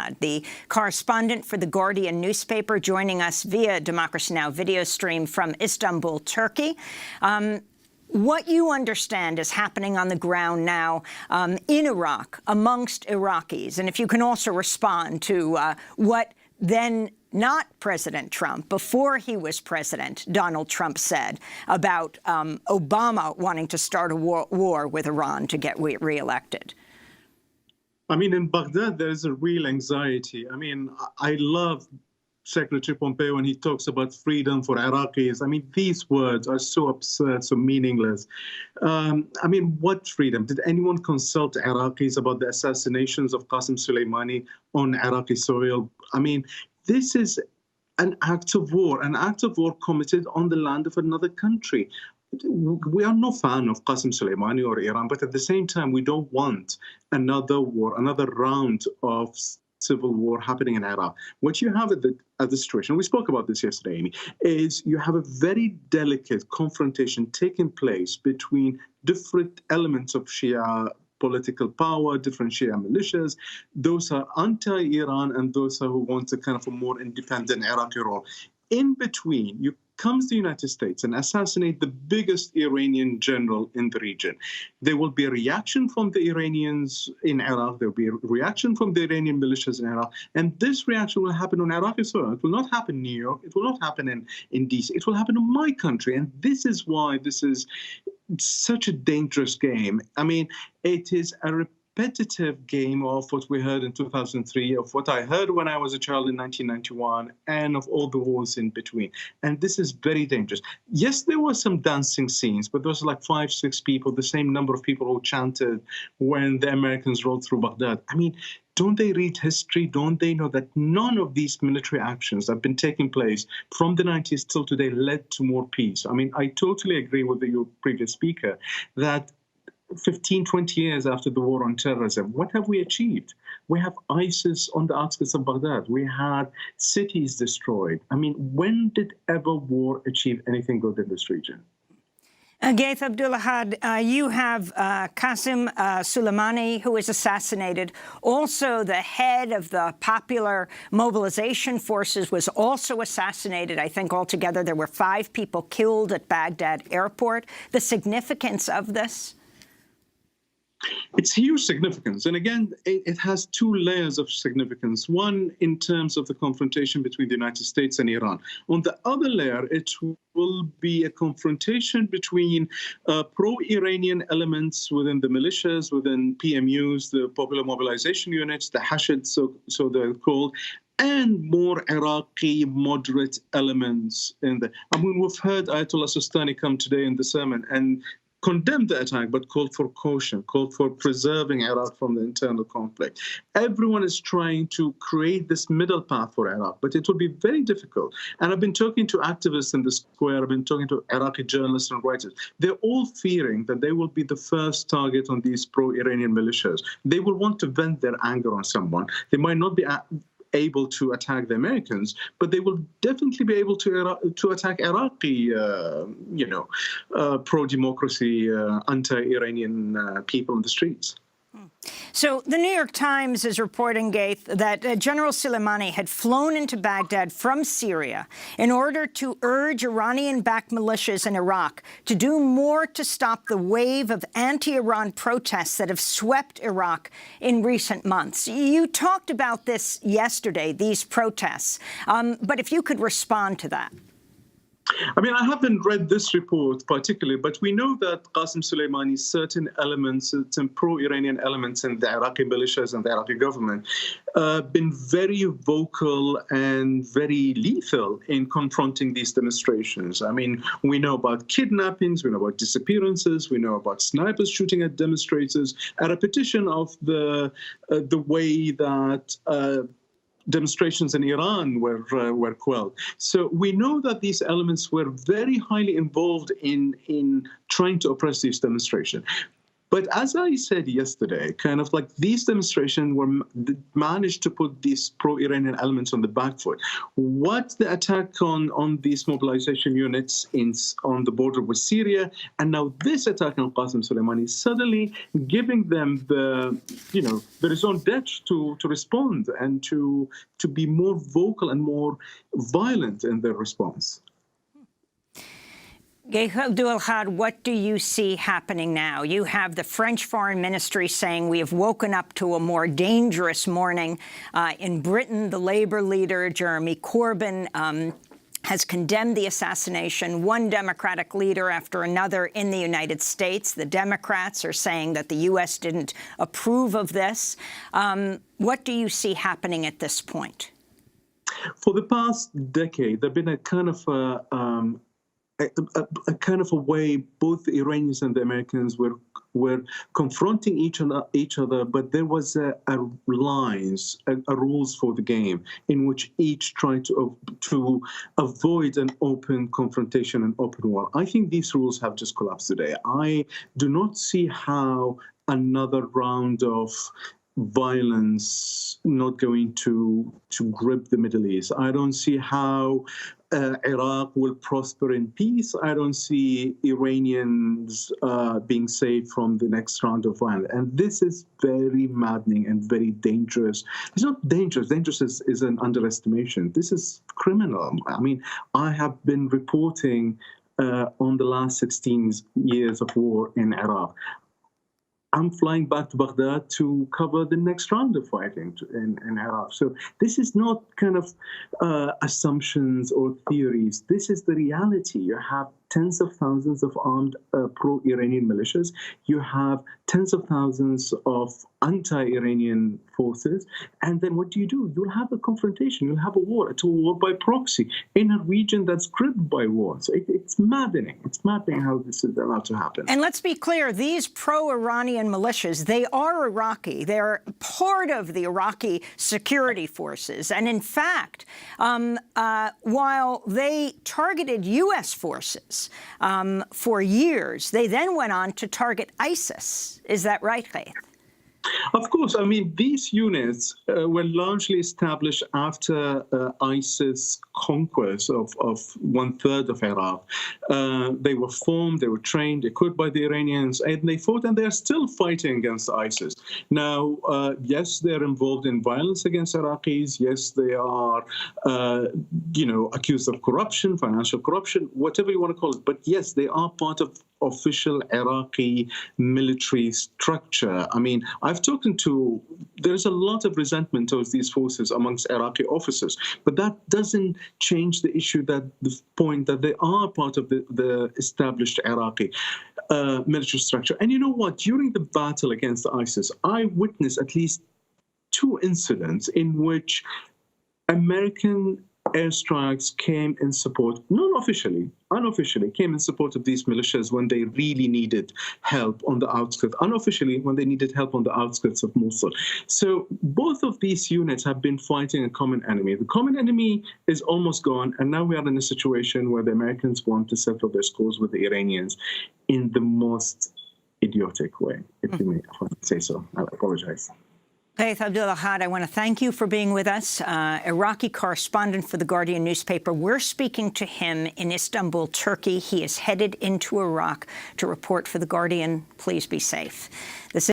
Delicado, the correspondent for The Guardian newspaper, joining us via Democracy Now! Video stream from Istanbul, Turkey. What you understand is happening on the ground now in Iraq, amongst Iraqis, and if you can also respond to what then not President Trump, before he was president, Donald Trump said about Obama wanting to start a war with Iran to get reelected. I mean, in Baghdad, there is a real anxiety. I mean, I love Secretary Pompeo when he talks about freedom for Iraqis. I mean, these words are so absurd, so meaningless. I mean, what freedom? Did anyone consult Iraqis about the assassinations of Qasem Soleimani on Iraqi soil? I mean, this is an act of war committed on the land of another country. We are no fan of Qasem Soleimani or Iran, but at the same time, we don't want another war, another round of civil war happening in Iraq. What you have at the situation, we spoke about this yesterday, Amy, is you have a very delicate confrontation taking place between different elements of Shia political power, different Shia militias. Those are anti-Iran and those are who want a kind of a more independent Iraqi role. In between, comes the United States and assassinate the biggest Iranian general in the region. There will be a reaction from the Iranians in Iraq. There will be a reaction from the Iranian militias in Iraq. And this reaction will happen on Iraqi soil. It will not happen in New York. It will not happen in D.C. It will happen in my country. And this is why this is such a dangerous game. I mean, it is a repetitive game of what we heard in 2003, of what I heard when I was a child in 1991, and of all the wars in between. And this is very dangerous. Yes, there were some dancing scenes, but there was like 5, 6 people, the same number of people who chanted when the Americans rolled through Baghdad. I mean, don't they read history? Don't they know that none of these military actions that have been taking place from the 90s till today led to more peace? I mean, I totally agree with your previous speaker that 15, 20 years after the war on terrorism, what have we achieved? We have ISIS on the outskirts of Baghdad. We had cities destroyed. I mean, when did ever war achieve anything good in this region? Gaith Abdulahad, you have Qasem Soleimani, who was assassinated. Also, the head of the Popular Mobilization Forces was also assassinated. I think altogether there were 5 people killed at Baghdad airport. The significance of this? It's huge significance. And again, it has 2 layers of significance. One, in terms of the confrontation between the United States and Iran. On the other layer, it will be a confrontation between pro-Iranian elements within the militias, within PMUs, the Popular Mobilization Units, the Hashid, so they're called, and more Iraqi moderate elements in the. I mean, we've heard Ayatollah Sistani come today in the sermon and condemned the attack, but called for caution, called for preserving Iraq from the internal conflict. Everyone is trying to create this middle path for Iraq, but it will be very difficult. And I've been talking to activists in the square, I've been talking to Iraqi journalists and writers. They're all fearing that they will be the first target on these pro-Iranian militias. They will want to vent their anger on someone. They might not be able to attack the Americans, but they will definitely be able to attack Iraqi, pro-democracy, anti-Iranian people in the streets. So the New York Times is reporting, Gaith, that General Soleimani had flown into Baghdad from Syria in order to urge Iranian-backed militias in Iraq to do more to stop the wave of anti-Iran protests that have swept Iraq in recent months. You talked about this yesterday, these protests, but if you could respond to that. I mean, I haven't read this report particularly, but we know that Qasem Soleimani's certain elements, certain pro-Iranian elements in the Iraqi militias and the Iraqi government, been very vocal and very lethal in confronting these demonstrations. I mean, we know about kidnappings, we know about disappearances, we know about snipers shooting at demonstrators, a repetition of the way that demonstrations in Iran were quelled. So we know that these elements were very highly involved in trying to oppress these demonstrations. But as I said yesterday, kind of like these demonstrations managed to put these pro-Iranian elements on the back foot. What the attack on these mobilization units on the border with Syria, and now this attack on Qasem Soleimani, suddenly giving them the raison d'etre to respond and to be more vocal and more violent in their response. Abdul-Ahad, what do you see happening now? You have the French Foreign Ministry saying we have woken up to a more dangerous morning. In Britain, the Labour leader, Jeremy Corbyn, has condemned the assassination. One Democratic leader after another in the United States. The Democrats are saying that the U.S. didn't approve of this. What do you see happening at this point? For the past decade, there have been a kind of a way both the Iranians and the Americans were confronting each other, but there was a rules for the game in which each tried to avoid an open confrontation and open war. I think these rules have just collapsed today. I do not see how another round of violence not going to grip the Middle East. I don't see how Iraq will prosper in peace. I don't see Iranians being saved from the next round of violence. And this is very maddening and very dangerous. It's not dangerous. Dangerous is an underestimation. This is criminal. I mean, I have been reporting on the last 16 years of war in Iraq. I'm flying back to Baghdad to cover the next round of fighting in Iraq. So this is not kind of assumptions or theories. This is the reality. You have tens of thousands of armed pro-Iranian militias. You have tens of thousands of anti-Iranian forces. And then what do? You'll have a confrontation. You'll have a war. It's a war by proxy in a region that's gripped by war. So it's maddening. It's maddening how this is allowed to happen. And let's be clear, these pro-Iranian militias, they are Iraqi. They're part of the Iraqi security forces. And in fact, while they targeted U.S. forces for years, they then went on to target ISIS. Is that right, Khaith? Of course. I mean, these units were largely established after ISIS conquest of 1/3 of Iraq. They were formed, they were trained, equipped by the Iranians, and they fought, and they're still fighting against ISIS. Now, yes, they're involved in violence against Iraqis. Yes, they are, accused of corruption, financial corruption, whatever you want to call it. But yes, they are part of official Iraqi military structure. I mean, there's a lot of resentment towards these forces amongst Iraqi officers, but that doesn't change the point that they are part of the established Iraqi military structure. And you know what? During the battle against ISIS, I witnessed at least 2 incidents in which American airstrikes came in support, unofficially came in support of these militias when they really needed help on the outskirts, unofficially when they needed help on the outskirts of Mosul. So both of these units have been fighting a common enemy. The common enemy is almost gone, and now we are in a situation where the Americans want to settle their scores with the Iranians in the most idiotic way, if you may say so. I apologize. Khaith Abdul-Ahad, I want to thank you for being with us. Iraqi correspondent for The Guardian newspaper. We're speaking to him in Istanbul, Turkey. He is headed into Iraq to report for The Guardian. Please be safe. This is